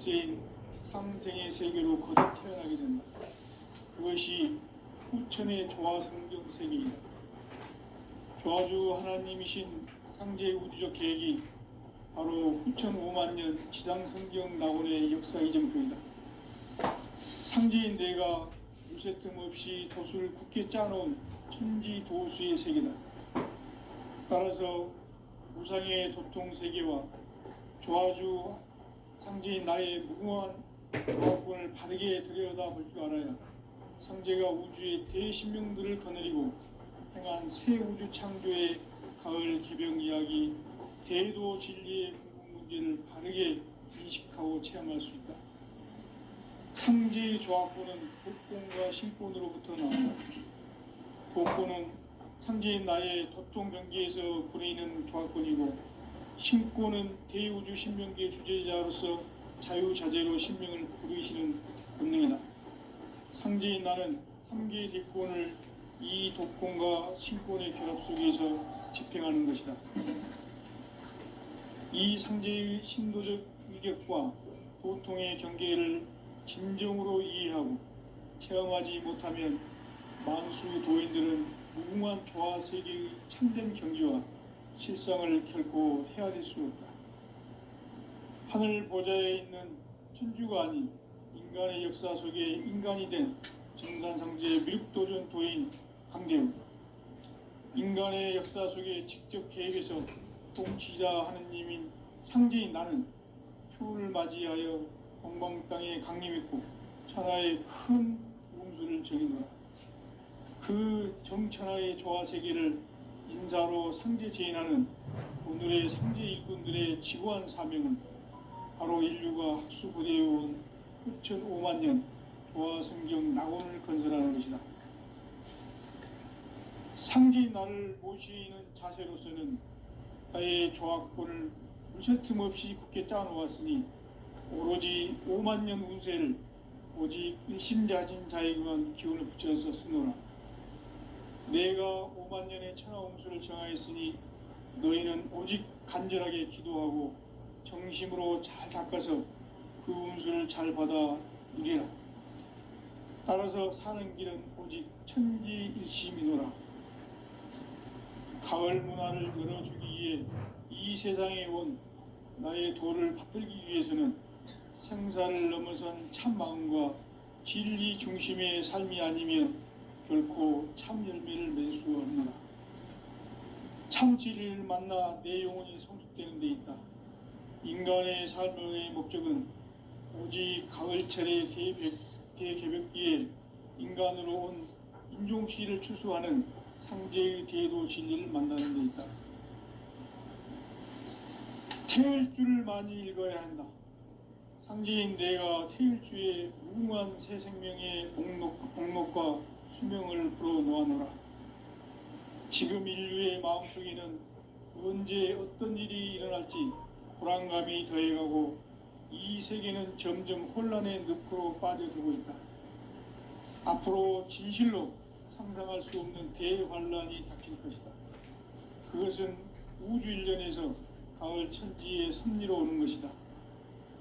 열쇠인 상생의 세계로 거듭 태어나게 된다. 그것이 후천의 조화성경 세계이다. 조화주 하나님이신 상제 우주적 계획이 바로 후천 5만 년 지상성경 낙원의 역사 이정표이다. 상제인 내가 무쇠 틈 없이 돛을 굳게 짜놓은 천지도수의 세계다. 따라서 무상의 도통 세계와 조화주 상제인 나의 무궁한 조화권을 바르게 들여다볼 줄 알아야 상제가 우주의 대신명들을 거느리고 행한 새 우주 창조의 가을 개병 이야기, 대도 진리의 궁극 문제를 바르게 인식하고 체험할 수 있다. 상제의 조화권은 도권과 신권으로부터 나온다. 도권은 상제인 나의 도통 경계에서 부리는 조화권이고, 신권은 대우주 신명계 주제자로서 자유자재로 신명을 부르시는 본능이다. 상제인 나는 3개의 대권을 이 도권과 신권의 결합 속에서 집행하는 것이다. 이 상제의 신도적 위격과 도통의 경계를 진정으로 이해하고 체험하지 못하면 만수 도인들은 무궁한 조화 세계의 참된 경지와 실상을 결코 헤아릴 수 없다. 하늘 보좌에 있는 천주가 아닌 인간의 역사 속에 인간이 된 정산상제 미륵도전 도인 강대우, 인간의 역사 속에 직접 개입해서 통치자 하느님인 상제인 나는 추후를 맞이하여 동방 땅에 강림했고 천하의 큰 웅수를 정의노라. 그 정천하의 조화 세계를 인사로 상제 제인하는 오늘의 상제 일꾼들의 지구한 사명은 바로 인류가 학수고대해온 후천 5만 년 조화 성경 낙원을 건설하는 것이다. 상제인 나를 모시는 자세로서는 나의 조화권을 무쇠틈 없이 굳게 짜놓았으니 오로지 5만 년 운세를 오직 일심자진 자에게만 기운을 붙여서 쓰노라. 내가 5만 년의 천하홍수를 정하였으니 너희는 오직 간절하게 기도하고 정심으로 잘 닦아서 그 운수를 잘 받아 누리라. 따라서 사는 길은 오직 천지일심이노라. 가을 문화를 열어주기 위해 이 세상에 온 나의 도를 받들기 위해서는 생사를 넘어선 참 마음과 진리 중심의 삶이 아니면 결코 참 열매를 맺을 수 없노라. 참 진리를 만나 내 영혼이 성숙되는 데 있다. 인간의 삶의 목적은 오직 가을철의 대개벽기에 인간으로 온 인종시를 추수하는 상제의 대도 진리를 만나는 데 있다. 태일주를 많이 읽어야 한다. 상제인 내가 태일주의 무궁한 새 생명의 목록과 수명을 불어놓아노라. 지금 인류의 마음속에는 언제 어떤 일이 일어날지 불안감이 더해가고 이 세계는 점점 혼란의 늪으로 빠져들고 있다. 앞으로 진실로 상상할 수 없는 대환란이 닥칠 것이다. 그것은 우주 일련에서 가을 천지의 섭리로 오는 것이다.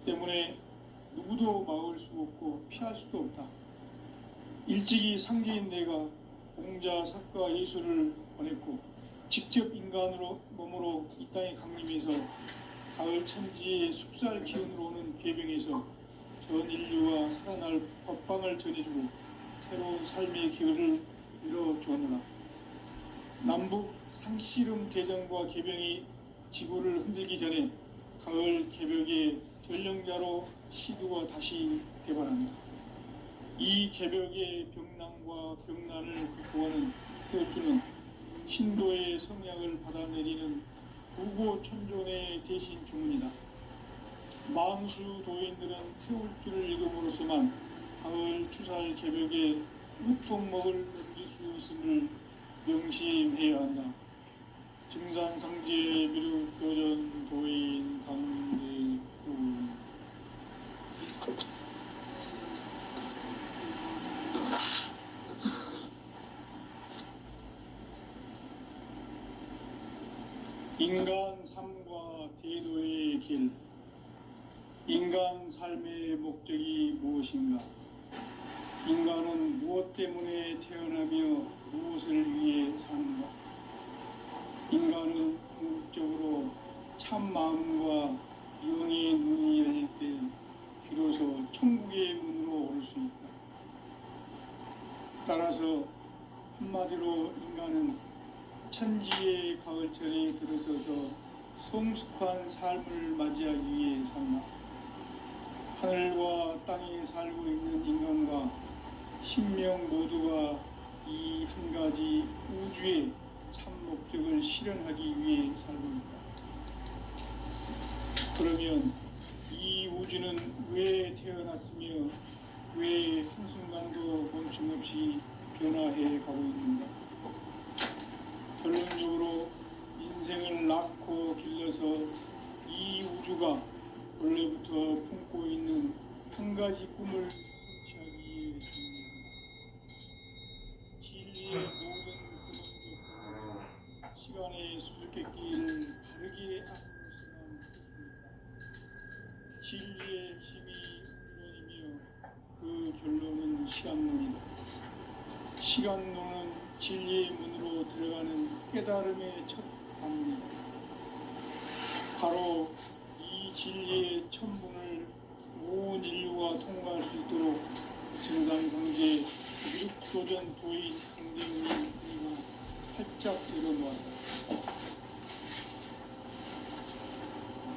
때문에 누구도 막을 수 없고 피할 수도 없다. 일찍이 상제인 내가 공자, 석가, 예수를 보냈고 직접 인간으로 몸으로 이 땅에 강림해서 가을 천지의 숲살 기운으로 오는 계병에서 전 인류와 살아날 법방을 전해주고 새로운 삶의 기회를 이뤄주었노라. 남북 상씨름 대전과 계병이 지구를 흔들기 전에 가을 개벽의 전령자로 시두가 다시 대발한다. 이 개벽의 병난과 병난을 극복하는 태울주는 신도의 성약을 받아내리는 부고천존의 대신 주문이다. 만수 도인들은 태울주를 읽음으로써만 가을 추살 개벽의 으통먹을 넘길 수 있음을 명심해야 한다. 증산상제 미륵도전 도인 강제구 인간 삶과 대도의 길. 인간 인간 삶의 목적이 무엇인가? 인간은 무엇 때문에 태어나며 무엇을 위해 사는가? 인간은 궁극적으로 참 마음과 영의 눈이 열릴 때 비로소 천국의 문으로 올 수 있다. 따라서 한마디로 인간은 천지의 가을철에 들어서서 성숙한 삶을 맞이하기 위해 산다. 하늘과 땅에 살고 있는 인간과 신명 모두가 이 한 가지 우주의 참 목적을 실현하기 위해 살고 있다. 그러면 이 우주는 왜 태어났으며 왜 한순간도 멈춤없이 변화해 가고 있는가? 결론적으로 인생을 낳고 길러서 이 우주가 원래부터 품고 있는 한 가지 꿈을 성취하기 위해 준비한다. 진리의 모든 근원도 시간의 수수께끼를 다르게 아무것이나 있습니다. 진리의 핵심이 운론이며 그 결론은 시간론이다. 시간론은 진리의 문으로 들어가는 깨달음의 첫 방문이다. 바로 이 진리의 첫 문을 온 인류가 통과할 수 있도록 증산상제 미륵도전 도인 강대웅이 그리고 활짝 열어놓았다.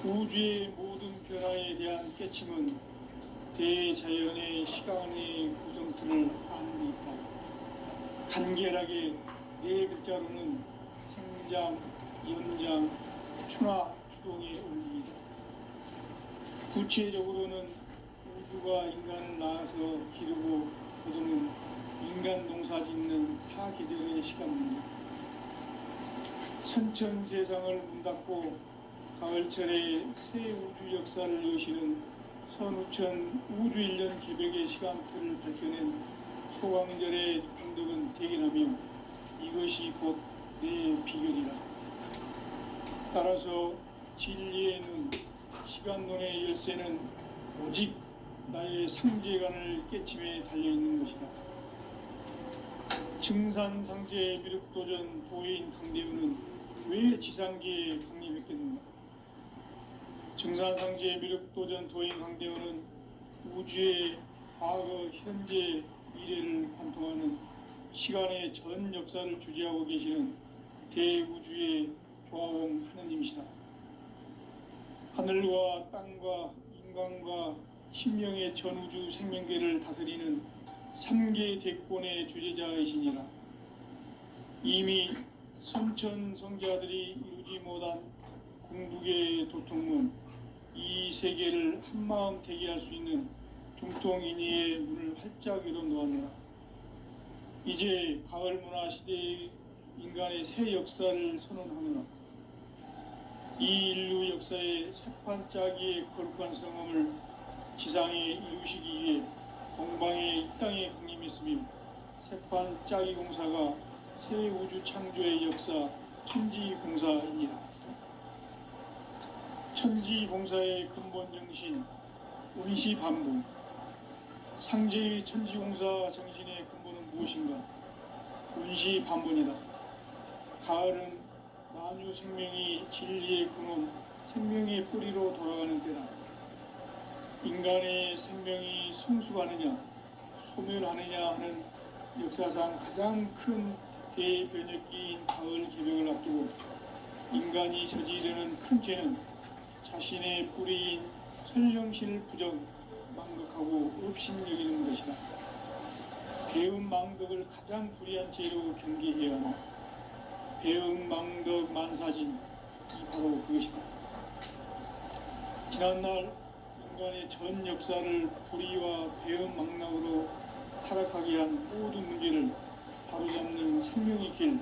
우주의 모든 변화에 대한 깨침은 대자연의 시간의 구성틀을 아는 데 있다. 간결하게 네 글자로는 생장, 연장, 추나 추동의 원리이다. 구체적으로는 우주가 인간을 낳아서 기르고 거두는 인간 농사 짓는 사계절의 시간 문제. 선천 세상을 문 닫고 가을철에 새 우주 역사를 여시는 선우천 우주 1년 기백의 시간틀을 밝혀낸 소강절의 운덕은 대견하며 이것이 곧 내 비결이라. 따라서 진리의 눈, 시간론의 열쇠는 오직 나의 상제관을 깨침에 달려있는 것이다. 증산상제 미륵도전 도인 강대우는 왜 지상계에 강림했겠는가? 증산상제 미륵도전 도인 강대우는 우주의 과거, 현재, 미래를 관통하는 시간의 전 역사를 주재하고 계시는 대우주의 조화원 하느님이시다. 하늘과 땅과 인간과 신명의 전우주 생명계를 다스리는 3계 대권의 주재자이시니라. 이미 선천성자들이 이루지 못한 궁극의 도통문, 이 세계를 한마음 되게 할 수 있는 중통인의의 문을 활짝 열어놓았노라. 이제 가을 문화 시대의 인간의 새 역사를 선언하노라. 이 인류 역사의 새판짜기의 거룩한 성험을 지상에 이루시기 위해 동방의 이 땅에 강림했으며 새판짜기 공사가 새 우주 창조의 역사 천지공사이니라. 천지공사의 근본 정신 운시반복. 상제의 천지공사 정신의 근본은 무엇인가? 운시반복이다. 가을은 만유 생명이 진리의 근원, 생명의 뿌리로 돌아가는 때다. 인간의 생명이 성숙하느냐, 소멸하느냐 하는 역사상 가장 큰 대변혁기인 가을 개벽을 앞두고 인간이 저지르는 큰 죄는 자신의 뿌리인 설령신을 부정, 망덕하고 업신여기는 것이다. 배은망덕을 가장 불의한 죄로 경계해야 하나. 배은망덕 만사진이 바로 그것이다. 지난날 인간의 전 역사를 불의와 배은망락으로 타락하게 한 모든 문제를 바로잡는 생명의 길,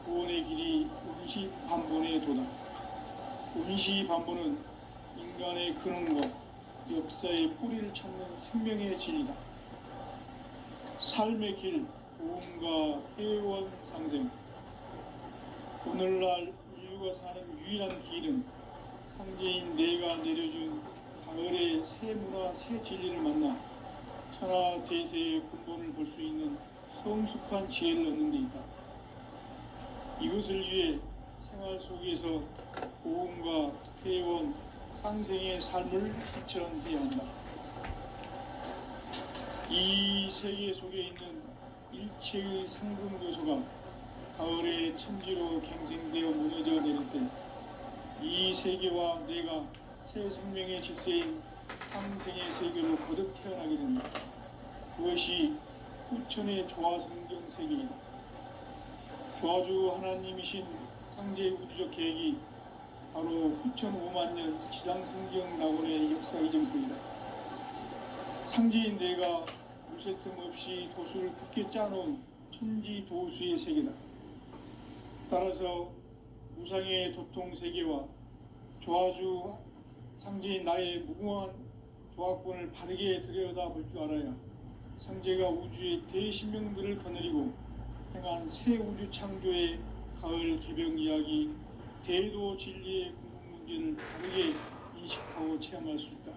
구원의 길이 운시반본의 도다. 운시반본은 인간의 근원과 역사의 뿌리를 찾는 생명의 진리다. 삶의 길, 구원과 회원 상생. 오늘날 인류가 사는 유일한 길은 상제인 내가 내려준 가을의 새 문화, 새 진리를 만나 천하 대세의 근본을 볼 수 있는 성숙한 지혜를 얻는 데 있다. 이것을 위해 생활 속에서 고음과 회원, 상생의 삶을 실천해야 한다. 이 세계 속에 있는 일체의 상금 요소가 가을의 천지로 갱생되어 무너져 내릴 때 이 세계와 내가 새 생명의 질서인 상생의 세계로 거듭 태어나게 된다. 그것이 후천의 조화성경 세계이다. 조화주 하나님이신 상제 우주적 계획이 바로 후천 5만 년 지상성경 낙원의 역사 이전부이다. 상제인 내가 무쇠틈 없이 도수를 굳게 짜놓은 천지 도수의 세계다. 따라서 무상의 도통 세계와 조화주 상제인 나의 무궁한 조화권을 바르게 들여다볼 줄 알아야 상제가 우주의 대신명들을 거느리고 행한 새 우주 창조의 가을 개병 이야기, 대도 진리의 궁극 문제를 바르게 인식하고 체험할 수 있다.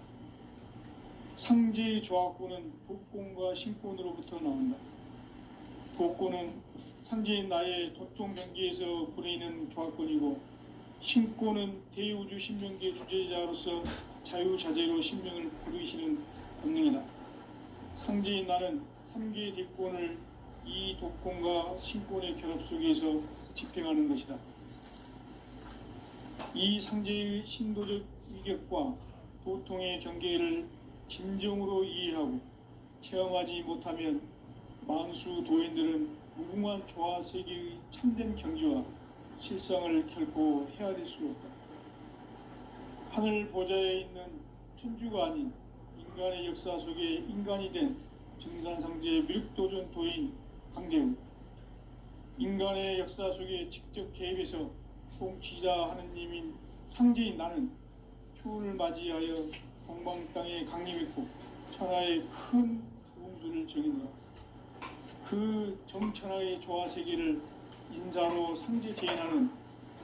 상제의 조화권은 복권과 신권으로부터 나온다. 복권은 상제인 나의 도통 경계에서 부리는 조화권이고, 신권은 대우주 신명계 주제자로서 자유자재로 신명을 부르시는 본능이다. 상제인 나는 3개의 뒷권을 이 독권과 신권의 결합 속에서 집행하는 것이다. 이 상제의 신도적 위격과 도통의 경계를 진정으로 이해하고 체험하지 못하면 만수 도인들은 무궁한 조화 세계의 참된 경지와 실상을 결코 헤아릴 수 없다. 하늘 보좌에 있는 천주가 아닌 인간의 역사 속에 인간이 된 증산상제의 미륵도전 도인 강대우, 인간의 역사 속에 직접 개입해서 통치자 하느님인 상제인 나는 추운을 맞이하여 동방 땅에 강림했고 천하의 큰 우음수를 정의노라. 그 정천하의 조화 세계를 인사로 상제 재현하는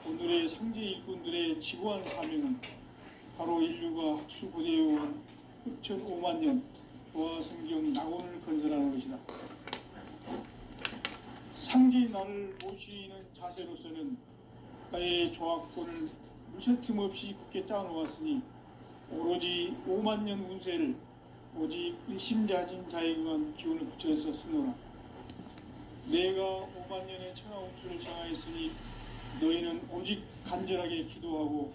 오늘의 상제 일꾼들의 지구한 사명은 바로 인류가 학수고대해온 후천 5만 년 조화 성경 낙원을 건설하는 것이다. 상제의 나를 모시는 자세로서는 나의 조화권을 무쇠틈 없이 굳게 짜놓았으니 오로지 5만 년 운세를 오직 일심자진 자에게만 기운을 붙여서 쓰노라. 내가 5만 년의 천하 운수를 정하였으니 너희는 오직 간절하게 기도하고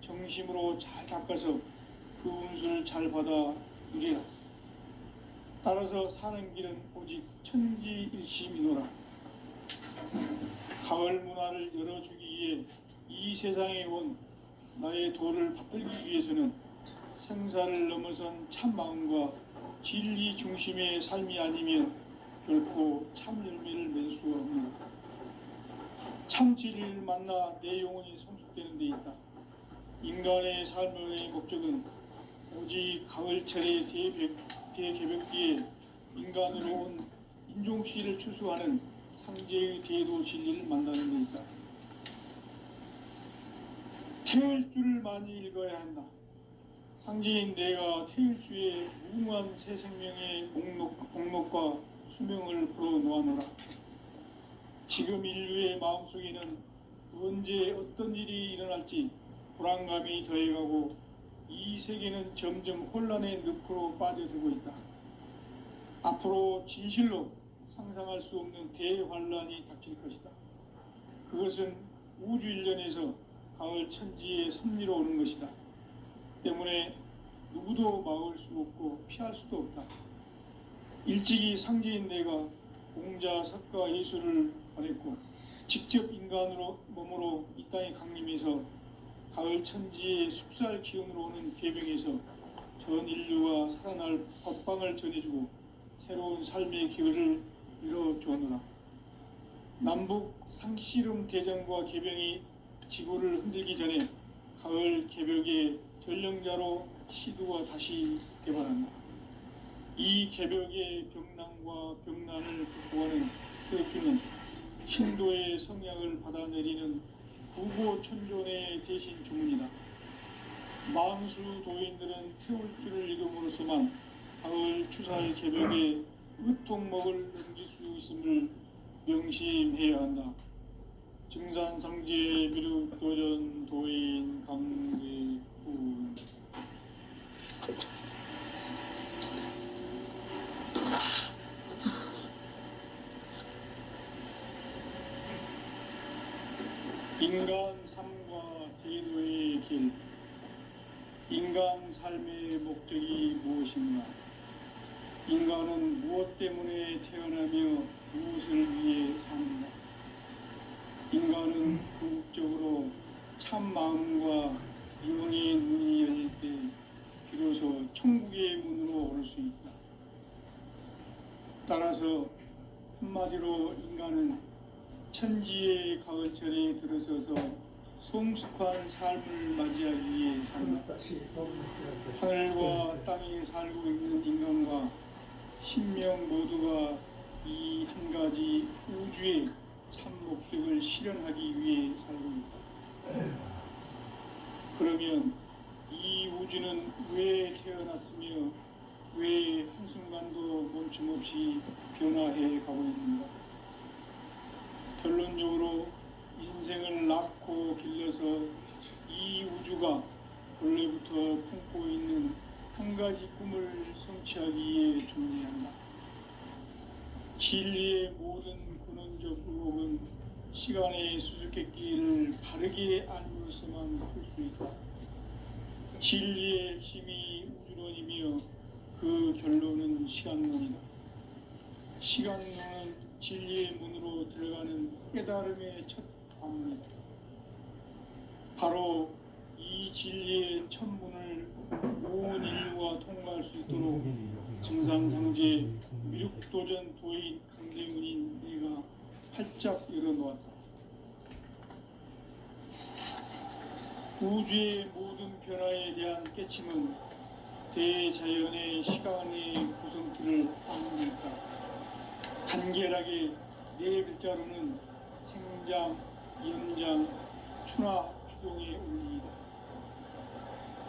정심으로 잘 닦아서 그 운수를 잘 받아 누리라. 따라서 사는 길은 오직 천지일심이노라. 가을 문화를 열어주기 위해 이 세상에 온 나의 도를 받들기 위해서는 생사를 넘어선 참 마음과 진리 중심의 삶이 아니면 결코 참 열매를 맺을 수가 없노라. 참 진리를 만나 내 영혼이 성숙되는 데 있다. 인간의 삶의 목적은 오직 가을철의 대개벽기에 인간으로 온 인종씨를 추수하는 상제의 대도 진리를 만나는 데 있다. 태을 줄을 많이 읽어야 한다. 상제인 내가 태일주의 무궁한 새 생명의 목록과 수명을 풀어놓아노라. 지금 인류의 마음속에는 언제 어떤 일이 일어날지 불안감이 더해가고 이 세계는 점점 혼란의 늪으로 빠져들고 있다. 앞으로 진실로 상상할 수 없는 대환란이 닥칠 것이다. 그것은 우주 일련에서 가을 천지의 섭리로 오는 것이다. 때문에 누구도 막을 수 없고 피할 수도 없다. 일찍이 상제인 내가 공자, 석가, 예수를 보냈고 직접 인간으로 몸으로 이 땅에 강림해서 가을 천지의 숙살 기운으로 오는 계명에서 전 인류가 살아날 법방을 전해주고 새로운 삶의 기회를 이뤄주었노라. 남북 상씨름 대전과 계병이 지구를 흔들기 전에 가을 개벽의 전령자로 시두가 다시 대발한다. 이 개벽의 병난과 병난을 극복하는 태극주는 신도의 성약을 받아내리는 부고천존의 대신 주문이다. 만수 도인들은 태울 줄을 익음으로써만 가을 추살 개벽에 으통먹을 넘길 수 있음을 명심해야 한다. 증산상제 미륵도전 도인 강대훈. 인간 삶과 대도의 길. 인간 삶의 목적이 무엇인가? 인간은 무엇 때문에 태어나며 무엇을 위해 사는가? 인간은 궁극적으로 참 마음과 영의 눈이 열릴 때 비로소 천국의 문으로 오를 수 있다. 따라서 한마디로 인간은 천지의 가을철에 들어서서 성숙한 삶을 맞이하기 위해 산다. 하늘과 땅에 살고 있는 인간과 신명 모두가 이 한 가지 우주의 참 목적을 실현하기 위해 살고 있다. 그러면 이 우주는 왜 태어났으며 왜 한순간도 멈춤없이 변화해 가고 있는가? 결론적으로 인생을 낳고 길러서 이 우주가 원래부터 품고 있는 한 가지 꿈을 성취하기 위해 존재한다. 진리의 모든 근원적 의혹은 시간의 수수께끼를 바르게 알므로서만 풀 수 있다. 진리의 핵심이 우주론이며 그 결론은 시간론이다. 시간론은 진리의 문으로 들어가는 깨달음의 첫 관문이다. 바로 이 진리의 첫 문을 온 인류가 통과할 수 있도록 증산상제 미륵도전 도인 강대문인 내가 활짝 열어놓았다. 우주의 모든 변화에 대한 깨침은 대자연의 시간의 구성틀을 악물다. 간결하게 네 글자로는 생장, 연장, 추나, 추동의 원리이다.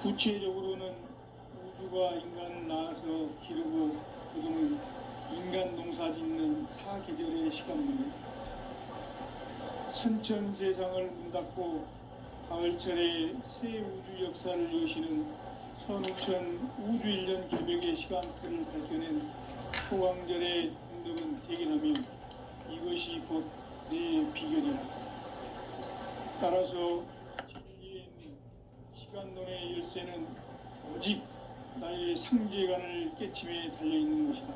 구체적으로는 우주가 인간을 낳아서 기르고 거두는 인간 농사 짓는 사계절의 시간문이다. 선천 세상을 문 닫고 가을철에 새 우주 역사를 여시는 선우천 우주일년 개벽의 시간틀을 밝혀낸 소강절의 운동은 대견하며 이것이 곧 내 비결이라. 따라서 진리에 있는 시간론의 열쇠는 오직 나의 상제관을 깨침에 달려있는 것이다.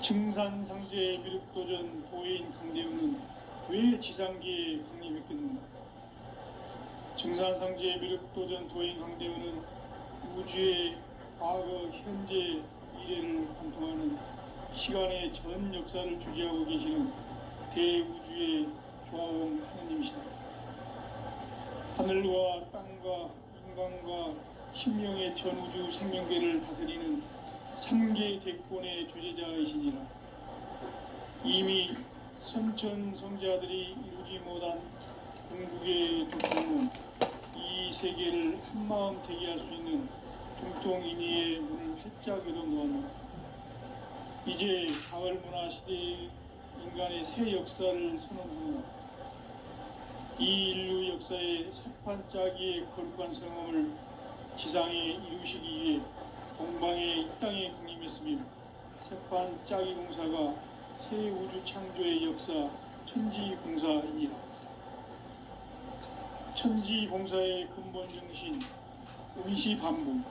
증산상제 미륵도전 도인 강대훈은 왜 지상계에 강림했겠는가? 증산상제 미륵도전 도인 강대훈은 우주의 과거, 현재, 미래를 관통하는 시간의 전 역사를 주재하고 계시는 대우주의 조화원 하느님이시다. 하늘과 땅과 인간과 신명의 전우주 생명계를 다스리는 3개 대권의 주재자이시니라. 이미 선천성자들이 이루지 못한 궁극의 두통은 이 세계를 한마음 되게 할 수 있는 중통인의의 문을 활짝 열어놓았노라. 이제 가을 문화 시대의 인간의 새 역사를 선언하노라. 이 인류 역사의 새판짜기의 거룩한 성함을 지상에 이루시기 위해 동방의 이 땅에 강림했으며 새판짜기 공사가 새 우주 창조의 역사 천지공사이니라. 천지공사의 근본 정신 의시반복.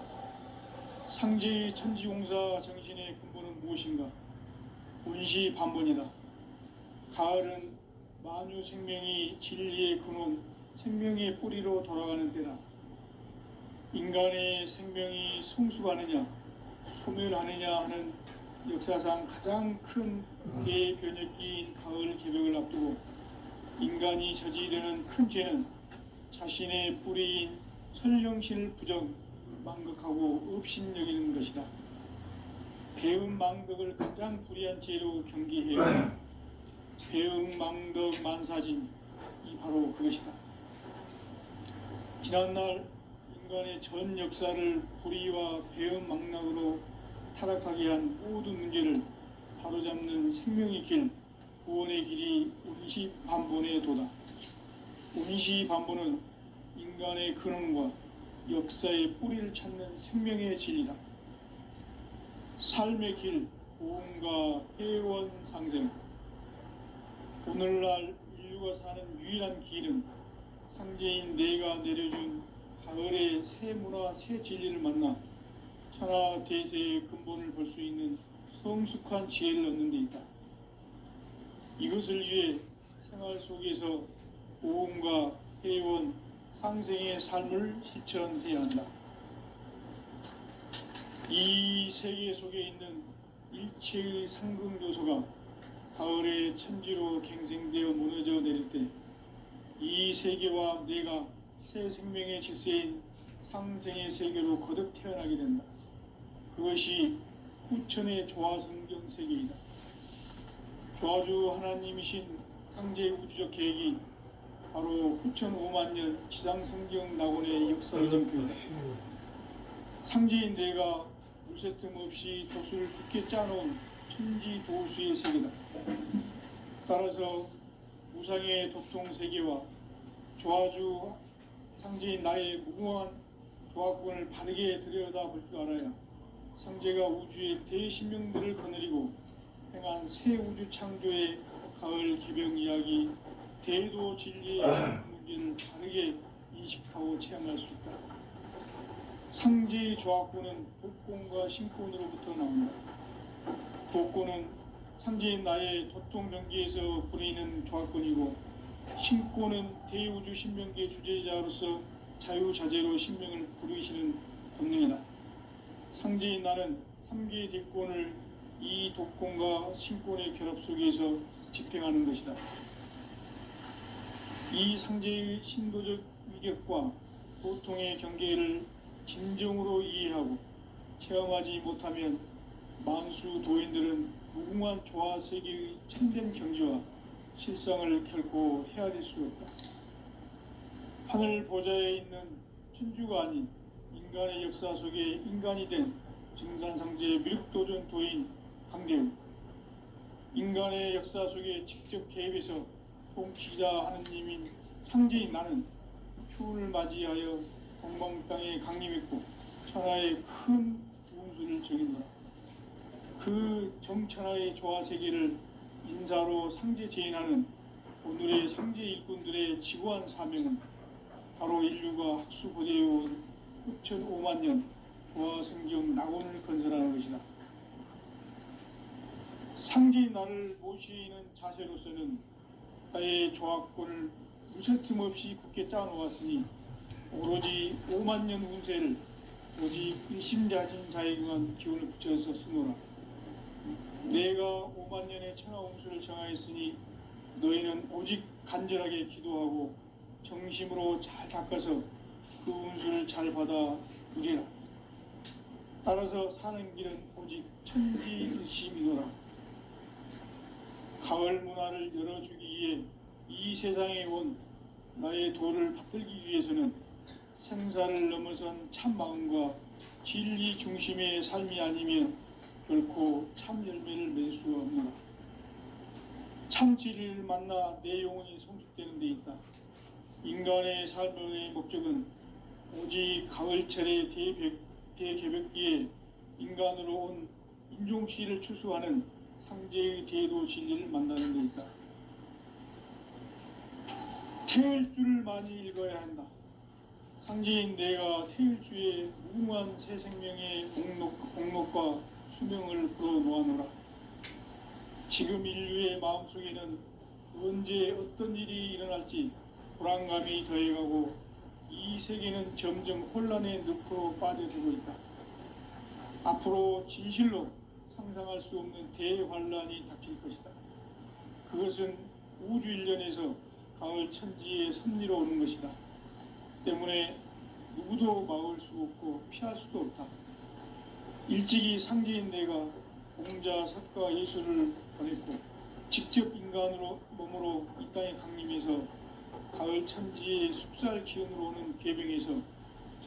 상제의 천지공사 정신의 근본은 무엇인가? 의시반복이다. 가을은 만유 생명이 진리의 근원, 생명의 뿌리로 돌아가는 때다. 인간의 생명이 성숙하느냐, 소멸하느냐 하는 역사상 가장 큰 대변혁기인 가을 개벽을 앞두고 인간이 저지르는 큰 죄는 자신의 뿌리인 설령실 부정, 망극하고 업신여기는 것이다. 배은 망덕을 가장 불의한 죄로 경계해야 배은 망덕 만사진, 이 바로 그것이다. 지난날 인간의 전 역사를 불의와 배은망락으로 타락하게 한 모든 문제를 바로잡는 생명의 길, 구원의 길이 운시반본의 도다. 운시반본은 인간의 근원과 역사의 뿌리를 찾는 생명의 진리다. 삶의 길, 보험과 회원 상생. 오늘날 인류가 사는 유일한 길은 상제인 내가 내려준 가을의 새 문화, 새 진리를 만나 천하 대세의 근본을 볼 수 있는 성숙한 지혜를 얻는 데 있다. 이것을 위해 생활 속에서 보험과 회원, 상생의 삶을 실천해야 한다. 이 세계 속에 있는 일체의 상승교소가 가을의 천지로 갱생되어 무너져 내릴 때 이 세계와 내가 새 생명의 질서인 상생의 세계로 거듭 태어나게 된다. 그것이 후천의 조화성경 세계이다. 조화주 하나님이신 상제의 우주적 계획이 바로 후천 5만 년 지상성경 낙원의 역사의 전표이다. 상제인 내가 무쇠 틈 없이 돛을 굳게 짜놓은 천지 조수의 세계다. 따라서 무상의 도통 세계와 조화주 상제인 나의 무궁한 조화권을 바르게 들여다볼 줄 알아야 상제가 우주의 대신명들을 거느리고 행한 새 우주 창조의 가을 개병 이야기, 대도 진리의 문제를 바르게 인식하고 체험할 수 있다. 상제의 조화권은 복권과 신권으로부터 나온다. 복권은 상제인 나의 도통병기에서 부리는 조화권이고, 신권은 대우주 신명계 주제자로서 자유자재로 신명을 부르시는 본능이다. 상제인 나는 3개의 대권을 이 독권과 신권의 결합 속에서 집행하는 것이다. 이 상제의 신도적 위격과 도통의 경계를 진정으로 이해하고 체험하지 못하면 만수 도인들은 무궁한 조화 세계의 참된 경지와 실상을 결코 헤아릴 수 없다. 하늘 보좌에 있는 천주가 아닌 인간의 역사 속에 인간이 된 증산상제의 미륵도전 도인 강대우. 인간의 역사 속에 직접 개입해서 통치자 하느님인 상제인 나는 추운을 맞이하여 동방 땅에 강림했고 천하의 큰 운수를 적인다. 그 정천하의 조화 세계를 인사로 상제 제인하는 오늘의 상제 일꾼들의 지구한 사명은 바로 인류가 학수고대해온 후천 5만 년 조화성경 낙원을 건설하는 것이다. 상제인 나를 모시는 자세로서는 나의 조화권을 무쇠틈 없이 굳게 짜놓았으니 오로지 5만 년 운세를 오직 일심자진 자에게만 기운을 붙여서 쓰노라. 내가 5만 년의 천하 운수를 정하였으니 너희는 오직 간절하게 기도하고 정심으로 잘 닦아서 그 운수를 잘 받아 누리라. 따라서 사는 길은 오직 천지일심이노라. 가을 문화를 열어주기 위해 이 세상에 온 나의 도를 받들기 위해서는 생사를 넘어선 참 마음과 진리 중심의 삶이 아니면 결코 참 열매를 맺을 수 없노라. 참 진리를 만나 내 영혼이 성숙되는 데 있다. 인간의 삶의 목적은 오직 가을철의 대개벽기에 인간으로 온 인종씨를 추수하는 상제의 대도 진리를 만나는 데 있다. 태일주를 많이 읽어야 한다. 상제인 내가 태일주의 무궁한 새 생명의 목록과 수명을 풀어놓아노라. 지금 인류의 마음속에는 언제 어떤 일이 일어날지 불안감이 더해가고 이 세계는 점점 혼란의 늪으로 빠져들고 있다. 앞으로 진실로 상상할 수 없는 대환란이 닥칠 것이다. 그것은 우주 일련에서 가을 천지의 섭리로 오는 것이다. 때문에 누구도 막을 수 없고 피할 수도 없다. 일찍이 상제인 내가 공자, 석가, 예수를 보냈고 직접 인간으로 몸으로 이 땅에 강림해서 가을 천지의 숲살 기운으로 오는 계병에서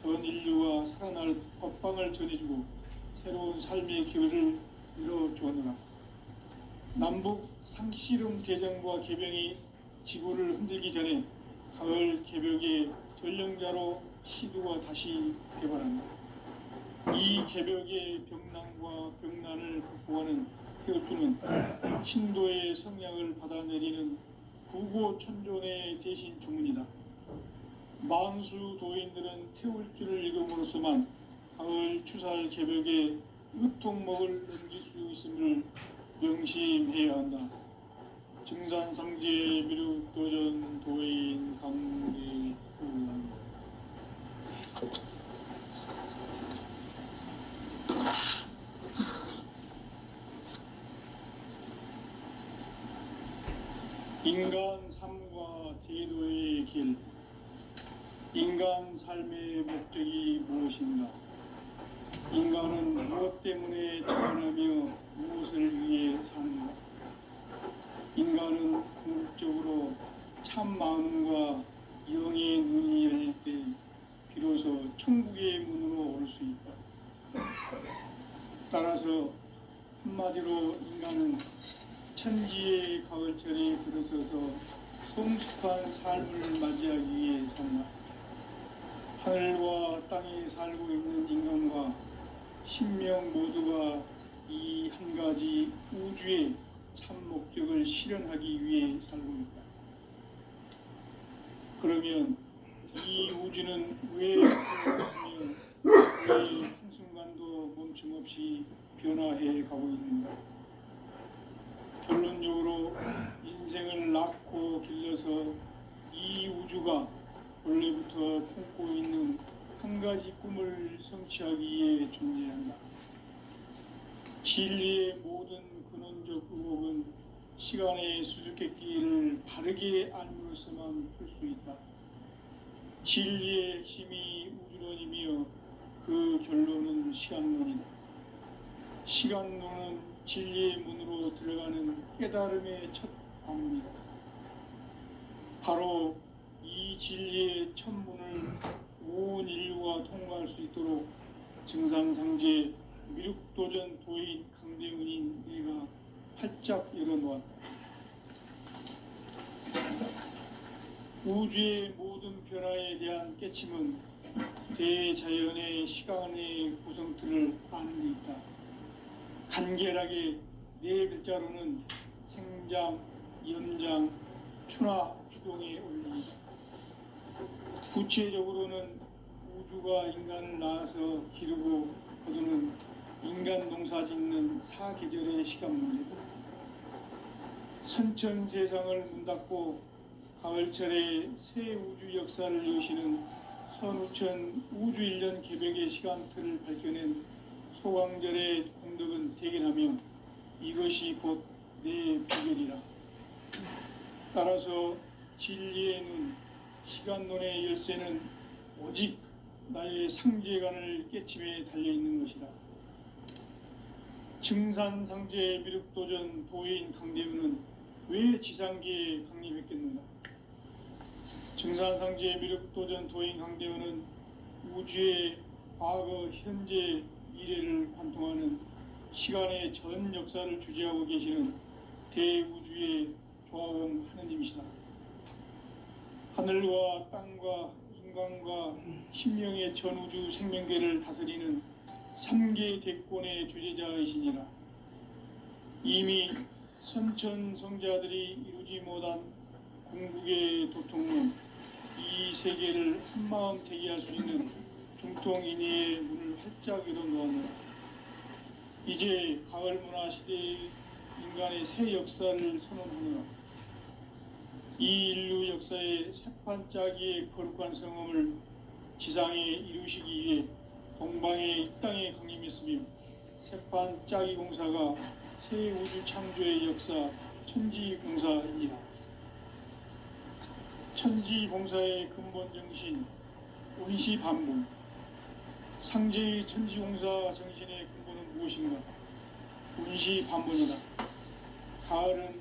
전 인류와 살아날 법방을 전해주고 새로운 삶의 기회를 열어주었노라. 남북 상씨름 대전과 개병이 지구를 흔들기 전에 가을 개벽의 전령자로 시두가 다시 개발한다. 이 개벽의 병난과 병난을 극복하는 태우주는 신도의 성량을 받아내리는 구고천존의 대신 주문이다. 만수 도인들은 태울주를 읽음으로써만 가을 추살 개벽에 으통목을 넘길 수 있음을 명심해야 한다. 증산상제 미륵도전 도인 강대 인간 삶과 제도의 길. 인간 삶의 목적이 무엇인가? 인간은 무엇 때문에 태어나며 무엇을 위해 사는가? 인간은 궁극적으로 참 마음과 영의 눈이 열릴 때 비로소 천국의 문으로 올 수 있다. 따라서 한마디로 인간은 천지의 가을철에 들어서서 성숙한 삶을 맞이하기 위해 산다. 하늘과 땅에 살고 있는 인간과 신명 모두가 이 한 가지 우주의 참 목적을 실현하기 위해 살고 있다. 그러면 이 우주는 왜 변화하며 왜 한순간도 멈춤없이 변화해 가고 있는가? 결론적으로 인생을 낳고 길러서 이 우주가 원래부터 품고 있는 한 가지 꿈을 성취하기 위해 존재한다. 진리의 모든 근원적 의혹은 시간의 수수께끼를 바르게 알므로서만 풀 수 있다. 진리의 핵심이 우주론이며 그 결론은 시간론이다. 시간론은 진리의 문으로 들어가는 깨달음의 첫 방문이다. 바로 이 진리의 첫 문을 온 인류가 통과할 수 있도록 증산상제 미륵도전 도인 강대훈인 내가 활짝 열어놓았다. 우주의 모든 변화에 대한 깨침은 대자연의 시간의 구성틀을 아는 데 있다. 간결하게 네 글자로는 생장, 연장, 추나 추동에 올립니다. 구체적으로는 우주가 인간을 낳아서 기르고 거두는 인간 농사 짓는 사계절의 시간 문제다. 선천 세상을 문 닫고 가을철에 새 우주 역사를 여시는 선우천 우주 1년 개벽의 시간틀을 밝혀낸 소강절의 공덕은 대견하며 이것이 곧 내 비결이라. 따라서 진리의 눈, 시간론의 열쇠는 오직 나의 상제관을 깨침에 달려있는 것이다. 증산상제 미륵도전 도인 강대훈은 왜 지상계에 강림했겠는가? 증산상제 미륵도전 도인 강대훈은 우주의 과거, 현재, 미래를 관통하는 시간의 전 역사를 주재하고 계시는 대우주의 조화원 하느님이시다. 하늘과 땅과 인간과 신명의 전우주 생명계를 다스리는 3계 대권의 주재자이시니라. 이미 선천성자들이 이루지 못한 궁극의 도통론, 이 세계를 한마음 대기할 수 있는 중통인의의 문을 활짝 열어놓았노라. 이제 가을 문화 시대의 인간의 새 역사를 선언하노라. 이 인류 역사의 새판짜기의 거룩한 성험을 지상에 이루시기 위해 동방의 이 땅에 강림했으며 새판짜기 공사가 새 우주 창조의 역사 천지공사이니라. 천지공사의 근본 정신 운시반복. 상제의 천지공사 정신의 근본은 무엇인가? 운시반복이다. 가을은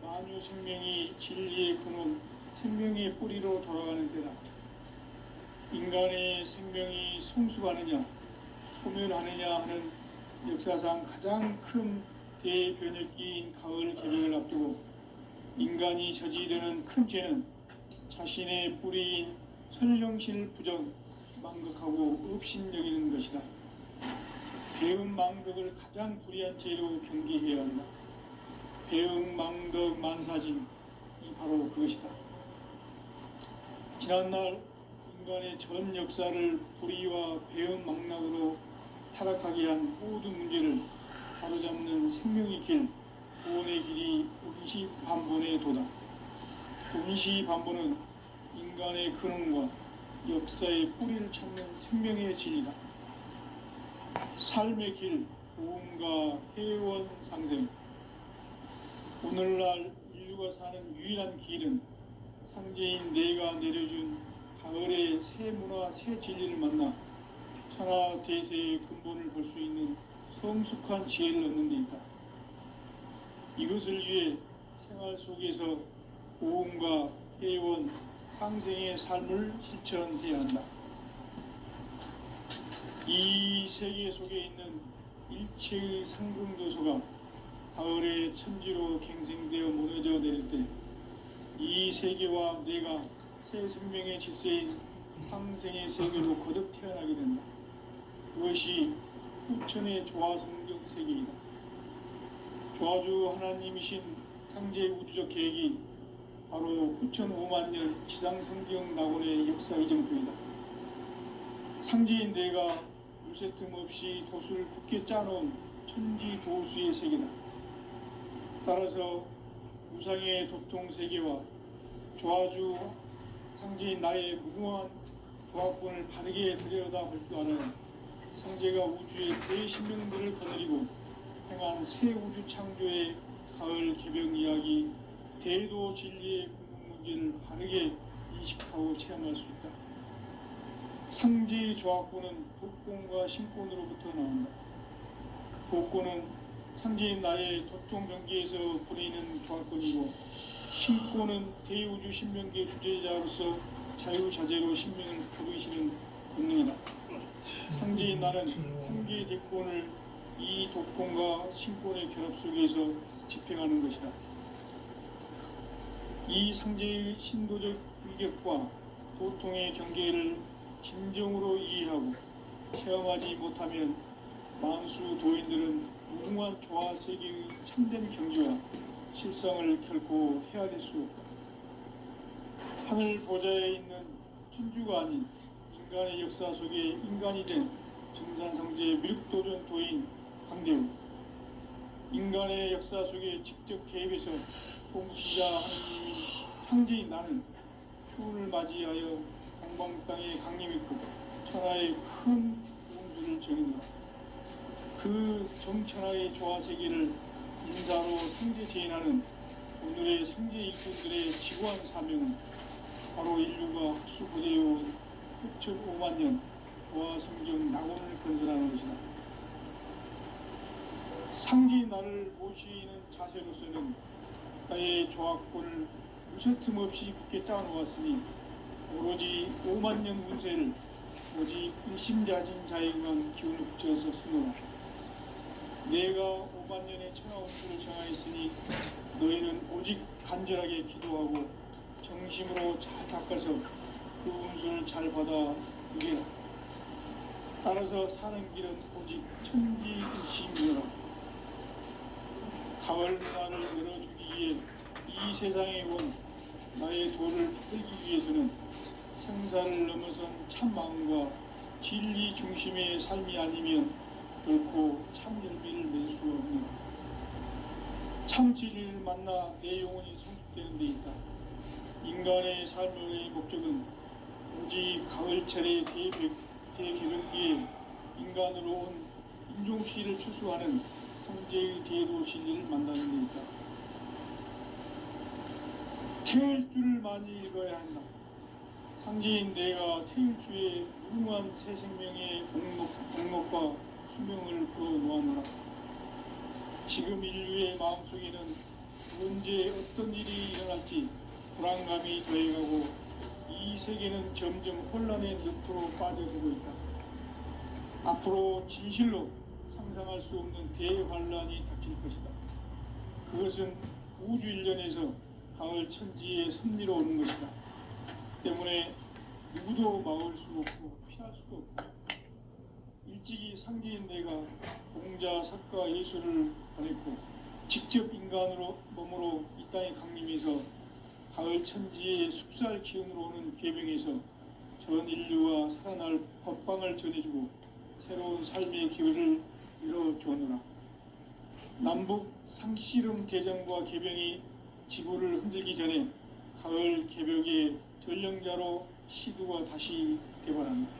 만유 생명이 진리의 근원, 생명의 뿌리로 돌아가는 때다. 인간의 생명이 성숙하느냐 소멸하느냐 하는 역사상 가장 큰 대변혁기인 가을 개벽을 앞두고 인간이 저지르는 큰 죄는 자신의 뿌리인 선령신을 부정 망극하고 업신여기는 것이다. 배응 망덕을 가장 불의한 죄로 경계해야 한다. 배응 망덕 만사징이 바로 그것이다. 지난날 인간의 전 역사를 불의와 배응 망락으로 타락하게 한 모든 문제를 바로잡는 생명의 길, 구원의 길이 운시반본의 도다. 운시반본은 인간의 근원과 역사의 뿌리를 찾는 생명의 진리다. 삶의 길, 도움과 회원 상생. 오늘날 인류가 사는 유일한 길은 상제인 내가 내려준 가을의 새 문화, 새 진리를 만나 천하 대세의 근본을 볼 수 있는 성숙한 지혜를 얻는 데 있다. 이것을 위해 생활 속에서 고음과 회원, 상생의 삶을 실천해야 한다. 이 세계 속에 있는 일체의 상공도소가 가을의 천지로 갱생되어 무너져 내릴 때 이 세계와 내가 새 생명의 질서인 상생의 세계로 거듭 태어나게 된다. 그것이 후천의 조화성경 세계이다. 조화주 하나님이신 상제 우주적 계획이 바로 후천 5만 년 지상성경 낙원의 역사 이정표이다. 상제인 내가 물새 틈 없이 도수를 굳게 짜놓은 천지 도수의 세계다. 따라서 무상의 도통 세계와 조화주 상제인 나의 무궁한 조합권을 바르게 들여다볼 줄 알아야 상제가 우주의 대신명들을 거느리고 행한 새 우주 창조의 가을 개벽 이야기, 대도 진리의 궁극 문제를 바르게 인식하고 체험할 수 있다. 상제의 조합권은 복권과 신권으로부터 나온다. 복권은 상제인 나의 도통 경계에서 부리는 조합권이고, 신권은 대우주 신명계 주제자로서 자유자재로 신명을 부르시는 본능이다. 상제인 나는 상계의 대권을 이 독권과 신권의 결합 속에서 집행하는 것이다. 이 상제의 신도적 위격과 도통의 경계를 진정으로 이해하고 체험하지 못하면 만수 도인들은 무궁한 조화 세계의 참된 경지와 실상을 결코 헤아릴 수 없다. 하늘 보좌에 있는 천주가 아닌 인간의 역사 속에 인간이 된 정산성제 미륵도전 도인 강대우. 인간의 역사 속에 직접 개입해서 통치자 하느님인 상제인 나는 추운을 맞이하여 동방 땅에 강림했고 천하의 큰 운수를 정했노라. 그 정천하의 조화 세계를 인사로 상제 제인하는 오늘의 상제 일꾼들의 지구한 사명은 바로 인류가 흡수보제해온 6,5만 년 조화 성경 낙원을 건설하는 것이다. 상제인 나를 모시는 자세로서는 나의 조합권을 무쇠틈 없이 굳게 짜놓았으니 오로지 5만 년 운세를 오직 일심자진 자에게만 기운을 붙여서 쓰노라. 내가 5만 년의 천하 운수를 정하였으니 너희는 오직 간절하게 기도하고 정심으로 잘 닦아서 그 운수를 잘 받아 누리라. 따라서 사는 길은 오직 천지일심이라. 가을 문화를 열어주기 위해 이 세상에 온 나의 도를 풀기 위해서는 생사를 넘어선 참 마음과 진리 중심의 삶이 아니면 결코 참 열매를 맺을 수 없는 참 진리를 만나 내 영혼이 성숙되는 데 있다. 인간의 삶의 목적은 오직 가을철의 대개벽기에 인간으로 온 인종시를 추수하는 상제의 대도 진리를 만나는 데 있다. 태을 줄을 많이 읽어야 한다. 상제인 내가 태일주의 무궁한 새 생명의 공목과 수명을 풀어놓았노라. 지금 인류의 마음속에는 언제 어떤 일이 일어날지 불안감이 더해가고 이 세계는 점점 혼란의 늪으로 빠져들고 있다. 앞으로 진실로 상상할 수 없는 대환란이 닥칠 것이다. 그것은 우주 일련에서 가을 천지의 섭리로 오는 것이다. 때문에 누구도 막을 수 없고 피할 수도 없고, 일찍이 상계인 내가 공자, 석가, 예수를 보냈고 직접 인간으로 몸으로 이 땅에 강림해서 가을 천지의 숙살 기운으로 오는 계병에서 전 인류와 살아날 법방을 전해주고 새로운 삶의 기회를 열어주었노라. 남북 상씨름 대전과 계병이 지구를 흔들기 전에 가을 개벽의 전령자로 시두가 다시 대발한다.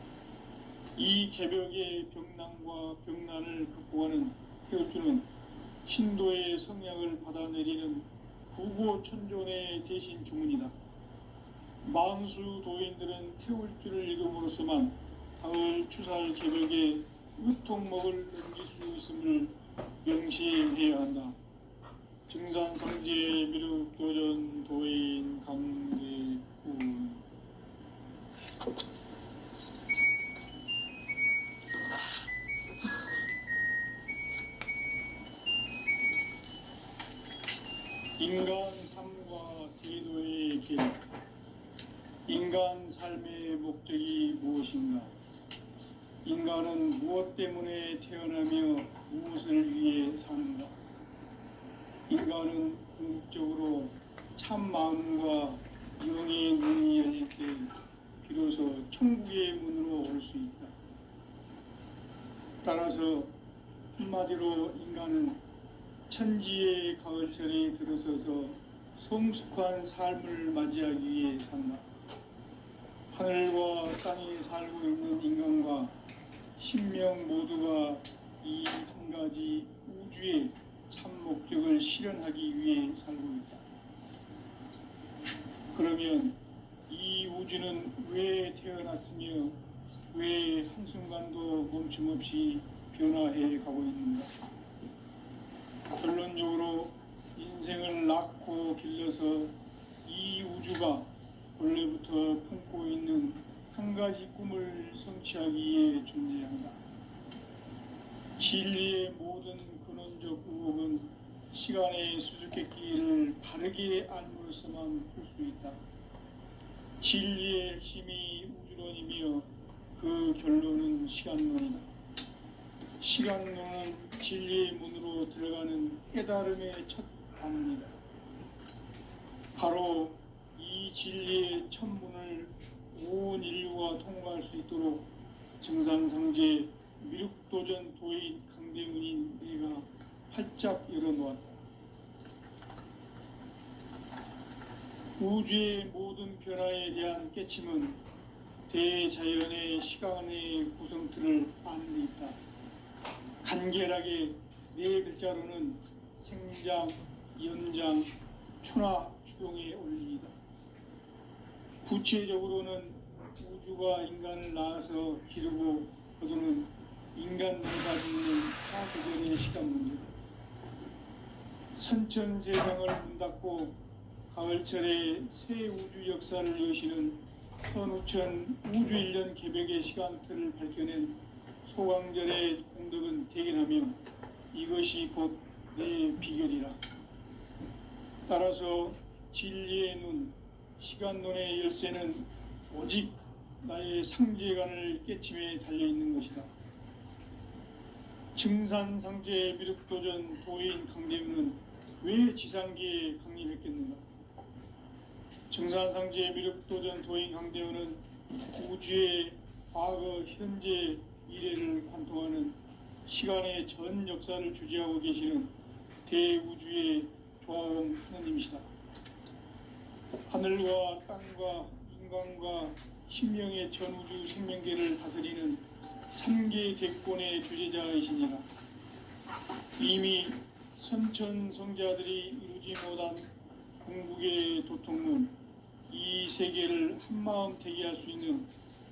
이 개벽의 병난과 병난을 극복하는 태울주는 신도의 성향을 받아내리는 구고천존의 대신 주문이다. 망수 도인들은 태울주를 읽음으로써만 가을 추살 개벽의 의통목을 넘길 수 있음을 명시해야 한다. 증산상제 미륵도전 도인 강대군. 인간 삶과 기도의 길. 인간 삶의 목적이 무엇인가? 인간은 무엇 때문에 태어나며 무엇을 위해 사는가? 인간은 궁극적으로 참 마음과 영의 눈이 열릴 때 비로소 천국의 문으로 올 수 있다. 따라서 한마디로 인간은 천지의 가을철에 들어서서 성숙한 삶을 맞이하기 위해 산다. 하늘과 땅에 살고 있는 인간과 신명 모두가 이 한 가지 우주의 참 목적을 실현하기 위해 살고 있다. 그러면 이 우주는 왜 태어났으며 왜 한순간도 멈춤없이 변화해 가고 있는가? 결론적으로 인생을 낳고 길러서 이 우주가 원래부터 품고 있는 한 가지 꿈을 성취하기 위해 존재한다. 진리의 모든 근원적 의혹은 시간의 수수께끼를 바르게 알므로써만 풀 수 있다. 진리의 핵심이 우주론이며 그 결론은 시간론이다. 시간론은 진리의 문으로 들어가는 깨달음의 첫 방문이다. 바로 이 진리의 첫 문을 온 인류가 통과할 수 있도록 증산상제 미륵도전 도인 강대훈인 내가 활짝 열어놓았다. 우주의 모든 변화에 대한 깨침은 대자연의 시간의 구성틀을 아는 데 있다. 간결하게 네 글자로는 생장, 연장, 추나 추동의 원리이다. 구체적으로는 우주가 인간을 낳아서 기르고 거두는 인간 내가 짓는 사소견의 시간 문제다. 선천세상을 문 닫고 가을철에 새 우주 역사를 여시는 선우천 우주일년 개벽의 시간틀을 밝혀낸 소강절의 공덕은 대견하며 이것이 곧 내 비결이라. 따라서 진리의 눈, 시간론의 열쇠는 오직 나의 상제관을 깨침에 달려있는 것이다. 증산상제 미륵도전 도인 강대훈은 왜 지상계에 강림했겠는가? 증산상제 미륵도전 도인 강대훈은 우주의 과거, 현재, 미래를 관통하는 시간의 전 역사를 주재하고 계시는 대우주의 조화원 하느님이시다. 하늘과 땅과 인간과 신명의 전우주 생명계를 다스리는 삼계 대권의 주재자이시니라. 이미 선천성자들이 이루지 못한 궁극의 도통문, 이 세계를 한마음 대기할 수 있는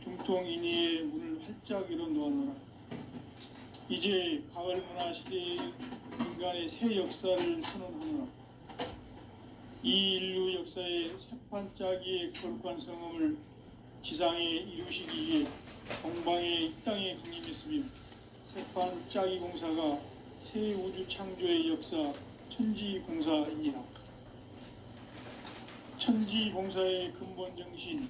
중통인의의 문을 활짝 열어놓아노라. 이제 가을 문화 시대의 인간의 새 역사를 선언하노라. 이 인류 역사의 새판짜기의 거룩한 성음을 지상에 이루시기 위해 동방의 이 땅에 강림했으며 세판 짜기 공사가 새 우주 창조의 역사 천지공사이니라. 천지공사의 근본 정신